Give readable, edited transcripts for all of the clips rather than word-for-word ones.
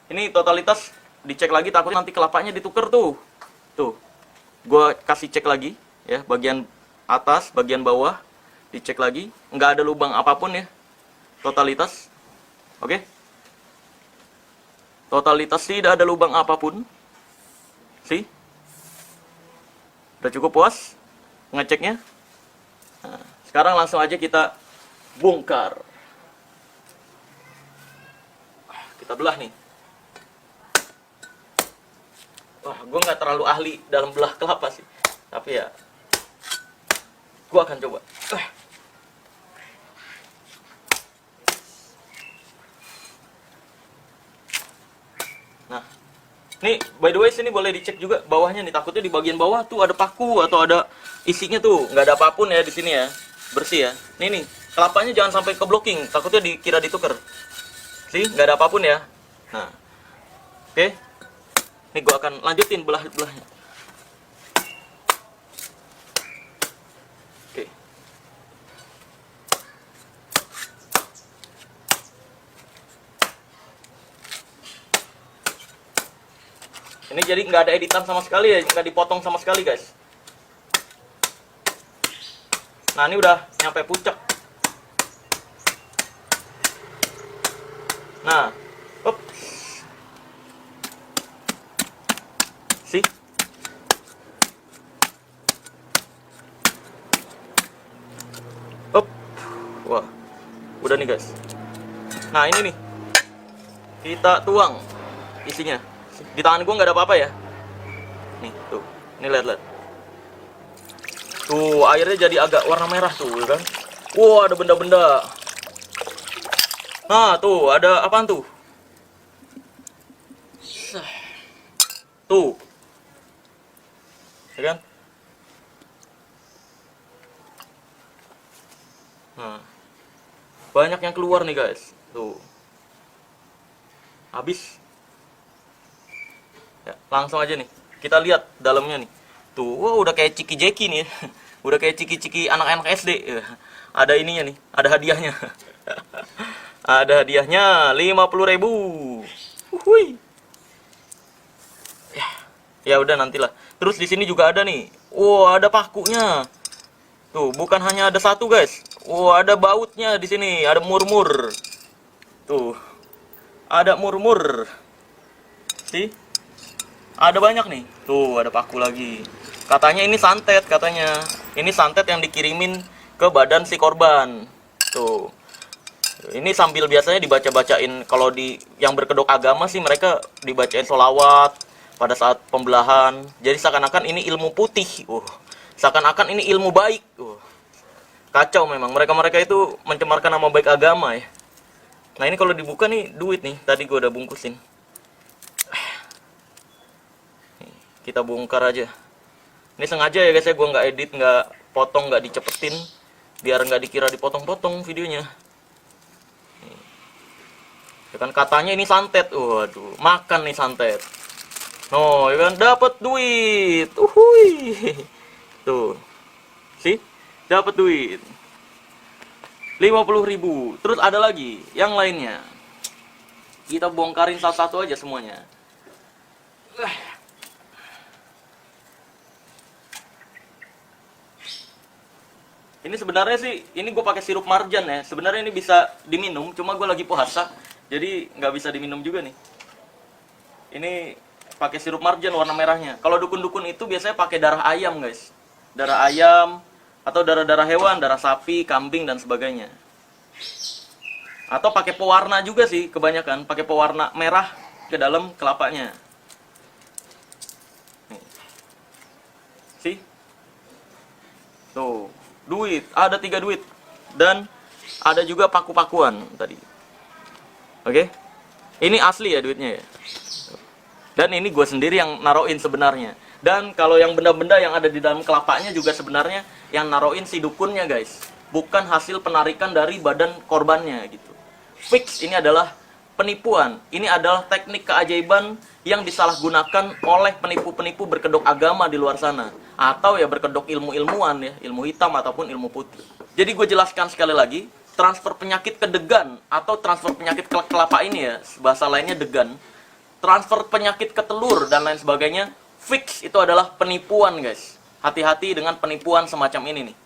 Ini totalitas dicek lagi, takutnya nanti kelapanya dituker tuh. Tuh, gue kasih cek lagi ya, bagian atas, bagian bawah dicek lagi, nggak ada lubang apapun ya. Totalitas, oke? Totalitas tidak ada lubang apapun. See? Udah cukup puas ngeceknya? Nah, sekarang langsung aja kita bongkar. Kita belah nih. Wah, gue nggak terlalu ahli dalam belah kelapa sih. Tapi ya, gue akan coba. Nah, nih by the way sini boleh dicek juga bawahnya nih. Takutnya di bagian bawah tuh ada paku atau ada isinya tuh. Nggak ada apapun ya di sini ya. Bersih ya. Nih, kelapanya jangan sampai ke blocking. Takutnya dikira dituker. Sih, nggak ada apapun ya. Nah, oke. Nih gue akan lanjutin belah-belahnya. Oke. Ini jadi nggak ada editan sama sekali ya, nggak dipotong sama sekali guys. Nah ini udah nyampe puncak. Nah, up. Sih. Up. Wah, udah nih guys. Nah ini nih, kita tuang isinya. Di tangan gue nggak ada apa-apa ya. Nih tuh, ini lihat. Tuh airnya jadi agak warna merah tuh, ya kan? Wah, ada benda-benda. Nah tuh, ada apaan tuh? Tuh, ya kan? Nah, banyak yang keluar nih guys. Tuh, habis. Ya, langsung aja nih, kita lihat dalamnya nih. Tuh, wah, udah kayak ciki-jeki nih ya. Udah kayak ciki-ciki anak-anak SD ya. Ada ininya nih, ada hadiahnya. Ada hadiahnya 50.000. Hui. Ya udah nantilah. Terus di sini juga ada nih. Wah, ada pakunya. Tuh, bukan hanya ada satu guys. Wah, ada bautnya di sini, ada murmur. Tuh, ada murmur. Sih? Ada banyak nih. Tuh, ada paku lagi. Katanya ini santet katanya. Ini santet yang dikirimin ke badan si korban. Tuh. Ini sambil biasanya dibaca-bacain kalau di yang berkedok agama sih mereka dibacain sholawat pada saat pembelahan. Jadi seakan-akan ini ilmu putih. Seakan-akan ini ilmu baik. Kacau memang. Mereka-mereka itu mencemarkan nama baik agama ya. Nah, ini kalau dibuka nih duit nih. Tadi gue udah bungkusin. Kita bongkar aja. Ini sengaja ya guys ya, gue nggak edit, nggak potong, nggak dicepetin, biar nggak dikira dipotong-potong videonya. Ya kan katanya ini santet, waduh, makan nih santet. No, ya kan dapat duit, tuh, sih, dapat duit, 50.000. Terus ada lagi, yang lainnya. Kita bongkarin satu-satu aja semuanya. Ini sebenarnya sih, ini gue pakai sirup marjan ya. Sebenarnya ini bisa diminum, cuma gue lagi puasa, jadi nggak bisa diminum juga nih. Ini pakai sirup marjan warna merahnya. Kalau dukun-dukun itu biasanya pakai darah ayam guys, darah ayam atau darah-darah hewan, darah sapi, kambing dan sebagainya. Atau pakai pewarna juga sih, kebanyakan pakai pewarna merah ke dalam kelapanya. Nih. Sih, tuh. Duit, ada 3 duit. Dan ada juga paku-pakuan tadi. Oke. Ini asli ya duitnya ya. Dan ini gue sendiri yang naroin sebenarnya. Dan kalau yang benda-benda yang ada di dalam kelapanya juga sebenarnya yang naroin si dukunnya guys. Bukan hasil penarikan dari badan korbannya gitu. Fix ini adalah penipuan. Ini adalah teknik keajaiban yang disalahgunakan oleh penipu-penipu berkedok agama di luar sana. Atau ya berkedok ilmu-ilmuwan ya, ilmu hitam ataupun ilmu putih. Jadi gue jelaskan sekali lagi, transfer penyakit ke degan atau transfer penyakit ke kelapa ini ya, bahasa lainnya degan. transfer penyakit ke telur dan lain sebagainya, fix itu adalah penipuan guys. Hati-hati dengan penipuan semacam ini nih.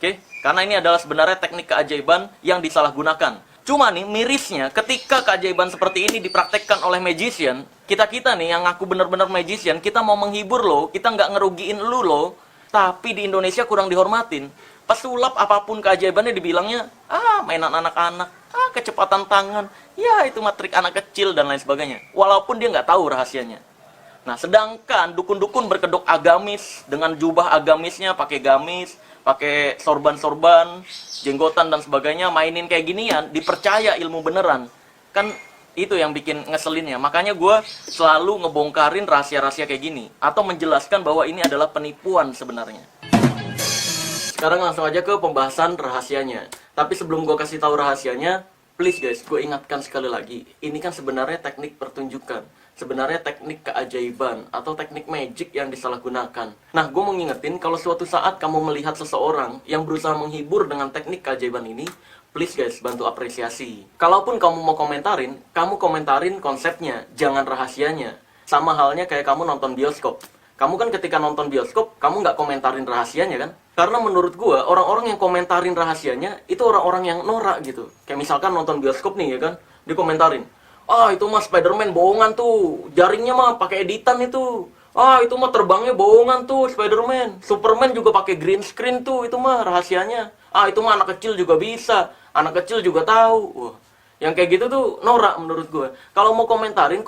Oke, karena ini adalah sebenarnya teknik keajaiban yang disalahgunakan. Cuma nih mirisnya ketika keajaiban seperti ini dipraktekkan oleh magician, kita nih yang ngaku bener-bener magician, kita mau menghibur lo, kita nggak ngerugiin lu lo, tapi di Indonesia kurang dihormatin. Pesulap apapun keajaibannya dibilangnya, mainan anak-anak, kecepatan tangan, ya itu matrik anak kecil dan lain sebagainya. Walaupun dia nggak tahu rahasianya. Nah, sedangkan dukun-dukun berkedok agamis dengan jubah agamisnya, pakai gamis, pakai sorban-sorban, jenggotan dan sebagainya, mainin kayak ginian, dipercaya ilmu beneran. Kan itu yang bikin ngeselinnya. Makanya gue selalu ngebongkarin rahasia-rahasia kayak gini, atau menjelaskan bahwa ini adalah penipuan sebenarnya. Sekarang langsung aja ke pembahasan rahasianya. Tapi sebelum gue kasih tahu rahasianya, please guys, gue ingatkan sekali lagi, ini kan sebenarnya teknik pertunjukan. Sebenarnya teknik keajaiban atau teknik magic yang disalahgunakan. Nah, gue mau ngingetin kalau suatu saat kamu melihat seseorang yang berusaha menghibur dengan teknik keajaiban ini, please guys, bantu apresiasi. Kalaupun kamu mau komentarin, kamu komentarin konsepnya, jangan rahasianya. Sama halnya kayak kamu nonton bioskop. Kamu kan ketika nonton bioskop, kamu nggak komentarin rahasianya kan? Karena menurut gue, orang-orang yang komentarin rahasianya, itu orang-orang yang norak gitu. Kayak misalkan nonton bioskop nih ya kan, dikomentarin, itu mah Spider-Man bohongan tuh, jaringnya mah pakai editan itu. Itu mah terbangnya bohongan tuh Spider-Man. Superman juga pakai green screen tuh, itu mah rahasianya. Itu mah anak kecil juga bisa, anak kecil juga tahu. Wah, yang kayak gitu tuh norak menurut gue. Kalau mau komentarin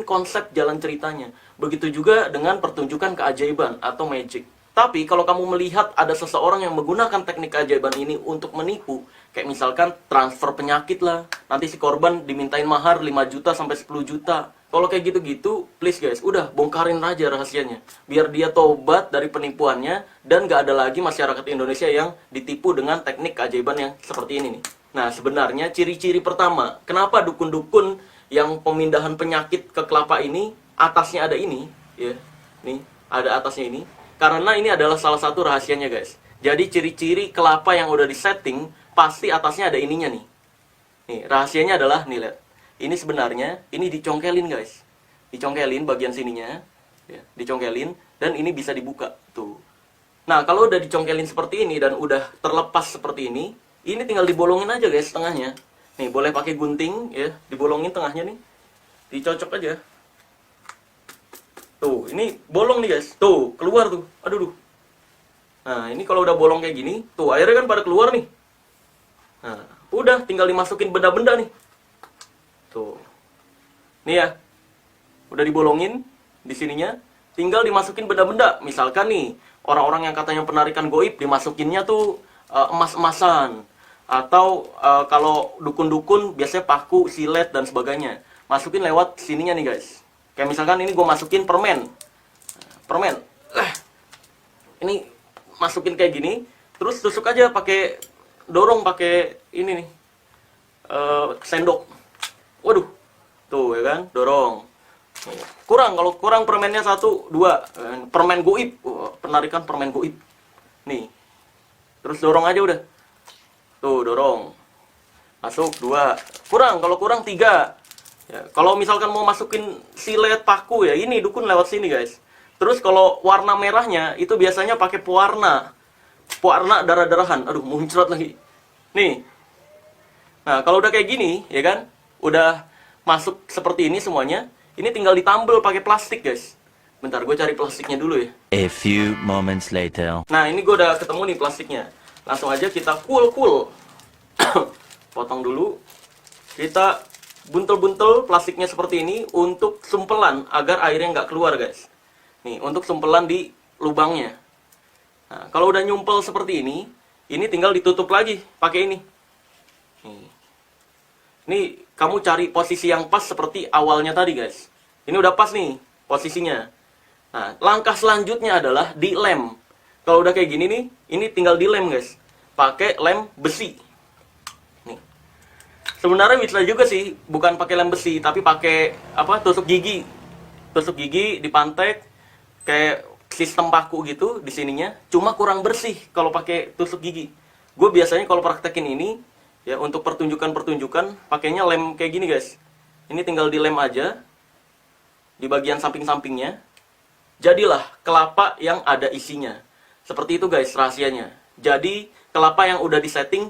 konsep jalan ceritanya. Begitu juga dengan pertunjukan keajaiban atau magic. Tapi kalau kamu melihat ada seseorang yang menggunakan teknik keajaiban ini untuk menipu, kayak misalkan transfer penyakit lah, nanti si korban dimintain mahar 5 juta sampai 10 juta. Kalau kayak gitu-gitu, please guys, udah bongkarin aja rahasianya. Biar dia tobat dari penipuannya, dan gak ada lagi masyarakat Indonesia yang ditipu dengan teknik keajaiban yang seperti ini nih. Nah, sebenarnya ciri-ciri pertama, kenapa dukun-dukun yang pemindahan penyakit ke kelapa ini, atasnya ada ini, ya, nih, ada atasnya ini. Karena ini adalah salah satu rahasianya guys. Jadi ciri-ciri kelapa yang udah disetting, pasti atasnya ada ininya nih. Nih, rahasianya adalah, nih lihat. Ini sebenarnya, ini dicongkelin guys. Dicongkelin bagian sininya, ya, dicongkelin, dan ini bisa dibuka, tuh. Nah, kalau udah dicongkelin seperti ini, dan udah terlepas seperti ini tinggal dibolongin aja guys, tengahnya. Nih, boleh pakai gunting, ya, dibolongin tengahnya nih. Dicocok aja. Tuh, ini bolong nih guys. Tuh, keluar tuh. Aduh. Nah, ini kalau udah bolong kayak gini, tuh airnya kan pada keluar nih. Nah, udah tinggal dimasukin benda-benda nih. Tuh. Nih ya. Udah dibolongin di sininya, tinggal dimasukin benda-benda. Misalkan nih, orang-orang yang katanya penarikan goib dimasukinnya tuh emas-emasan. Atau kalau dukun-dukun biasanya paku, silet dan sebagainya. Masukin lewat sininya nih guys. Kayak misalkan ini gue masukin permen. Ini masukin kayak gini, terus tusuk aja pakai dorong pakai ini nih. Sendok. Waduh. Tuh ya kan, dorong. Kalau kurang permennya 1, 2. Permen goib. Penarikan permen goib. Nih. Terus dorong aja udah. Tuh, dorong. Masuk 2. Kalau kurang 3. Ya, kalau misalkan mau masukin silet paku ya, ini dukun lewat sini guys. Terus kalau warna merahnya itu biasanya pakai pewarna darah-darahan. Aduh, muncrat lagi. Nih. Nah, kalau udah kayak gini, ya kan, udah masuk seperti ini semuanya. Ini tinggal ditambal pakai plastik guys. Bentar, gue cari plastiknya dulu ya. A few moments later. Nah, ini gue udah ketemu nih plastiknya. Langsung aja kita kul. Potong dulu. Kita buntel-buntel plastiknya seperti ini untuk sumpelan agar airnya nggak keluar guys. Nih, untuk sumpelan di lubangnya. Nah, kalau udah nyumpel seperti ini tinggal ditutup lagi pakai ini. Nih, kamu cari posisi yang pas seperti awalnya tadi guys. Ini udah pas nih posisinya. Nah, langkah selanjutnya adalah dilem. Kalau udah kayak gini nih, ini tinggal dilem guys. Pakai lem besi. Sebenarnya bisa juga sih, bukan pakai lem besi, tapi pakai tusuk gigi. Tusuk gigi dipantek kayak sistem paku gitu di sininya, cuma kurang bersih kalau pakai tusuk gigi. Gue biasanya kalau praktekin ini ya untuk pertunjukan-pertunjukan pakainya lem kayak gini guys. Ini tinggal dilem aja. di bagian samping-sampingnya, jadilah kelapa yang ada isinya. Seperti itu guys rahasianya. Jadi kelapa yang udah disetting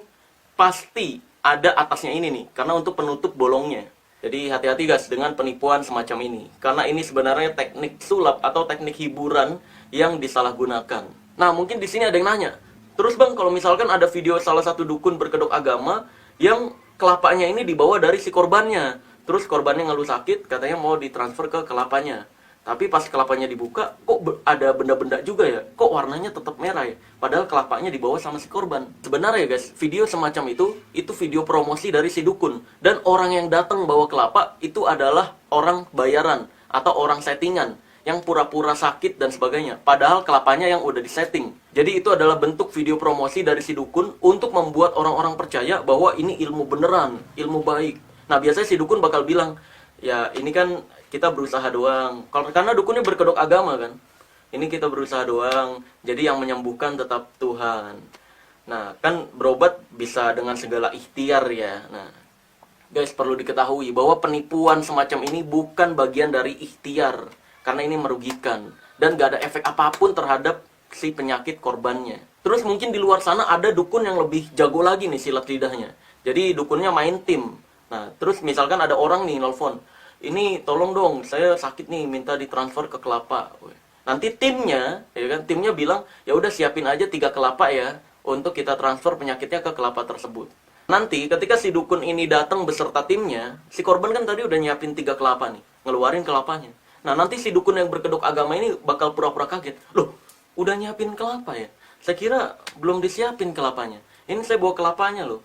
pasti ada atasnya ini nih, karena untuk penutup bolongnya. Jadi hati-hati guys dengan penipuan semacam ini, karena ini sebenarnya teknik sulap atau teknik hiburan yang disalahgunakan. Nah mungkin di sini ada yang nanya, terus bang kalau misalkan ada video salah satu dukun berkedok agama yang kelapanya ini dibawa dari si korbannya, terus korbannya ngeluh sakit, katanya mau ditransfer ke kelapanya. Tapi pas kelapanya dibuka, kok ada benda-benda juga ya? Kok warnanya tetap merah ya? Padahal kelapanya dibawa sama si korban. Sebenarnya guys, video semacam itu video promosi dari si dukun. Dan orang yang datang bawa kelapa, itu adalah orang bayaran atau orang settingan yang pura-pura sakit dan sebagainya. Padahal kelapanya yang udah disetting. Jadi itu adalah bentuk video promosi dari si dukun untuk membuat orang-orang percaya bahwa ini ilmu beneran, ilmu baik. Nah biasanya si dukun bakal bilang, ya ini kan kita berusaha doang. Karena dukunnya berkedok agama kan. Ini kita berusaha doang. Jadi yang menyembuhkan tetap Tuhan. Nah kan berobat bisa dengan segala ikhtiar ya. Nah guys perlu diketahui bahwa penipuan semacam ini bukan bagian dari ikhtiar. Karena ini merugikan. Dan gak ada efek apapun terhadap si penyakit korbannya. Terus mungkin di luar sana ada dukun yang lebih jago lagi nih silat lidahnya. Jadi dukunnya main tim. Nah terus misalkan ada orang nih nelfon, ini tolong dong saya sakit nih minta ditransfer ke kelapa. Nanti timnya ya kan, timnya bilang ya udah siapin aja 3 kelapa ya untuk kita transfer penyakitnya ke kelapa tersebut. Nanti ketika si dukun ini datang beserta timnya, si korban kan tadi udah nyiapin 3 kelapa nih, ngeluarin kelapanya. Nah nanti si dukun yang berkedok agama ini bakal pura-pura kaget, loh udah nyiapin kelapa ya, saya kira belum disiapin kelapanya, ini saya bawa kelapanya loh.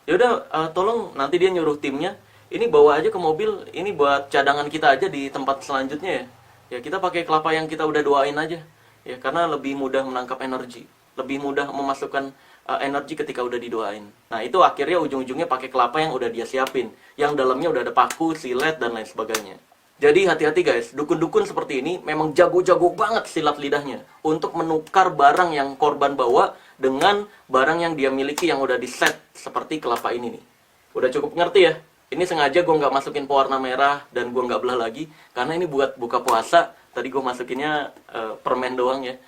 Ya udah tolong, nanti dia nyuruh timnya, ini bawa aja ke mobil, ini buat cadangan kita aja di tempat selanjutnya ya. Ya kita pakai kelapa yang kita udah doain aja. Ya karena lebih mudah menangkap energi, lebih mudah memasukkan energi ketika udah didoain. Nah itu akhirnya ujung-ujungnya pakai kelapa yang udah dia siapin, yang dalamnya udah ada paku, silet dan lain sebagainya. Jadi hati-hati guys, dukun-dukun seperti ini memang jago-jago banget silat lidahnya untuk menukar barang yang korban bawa dengan barang yang dia miliki yang udah diset seperti kelapa ini nih. Udah cukup ngerti ya? Ini sengaja gue nggak masukin pewarna merah dan gue nggak belah lagi karena ini buat buka puasa. Tadi gue masukinnya permen doang ya.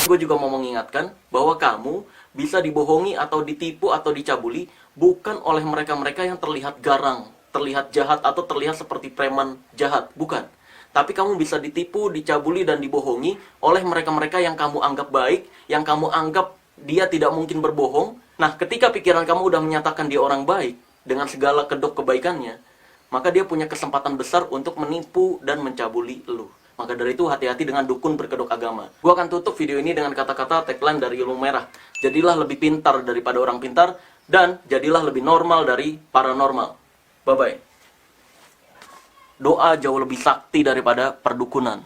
Gue juga mau mengingatkan bahwa kamu bisa dibohongi atau ditipu atau dicabuli bukan oleh mereka-mereka yang terlihat garang, terlihat jahat atau terlihat seperti preman jahat, bukan. Tapi kamu bisa ditipu, dicabuli dan dibohongi oleh mereka-mereka yang kamu anggap baik, yang kamu anggap dia tidak mungkin berbohong. Nah, ketika pikiran kamu udah menyatakan dia orang baik dengan segala kedok kebaikannya, maka dia punya kesempatan besar untuk menipu dan mencabuli lu. Maka dari itu hati-hati dengan dukun berkedok agama. Gua akan tutup video ini dengan kata-kata tagline dari Ilmu Merah. Jadilah lebih pintar daripada orang pintar dan jadilah lebih normal dari paranormal. Bye-bye. Doa jauh lebih sakti daripada perdukunan.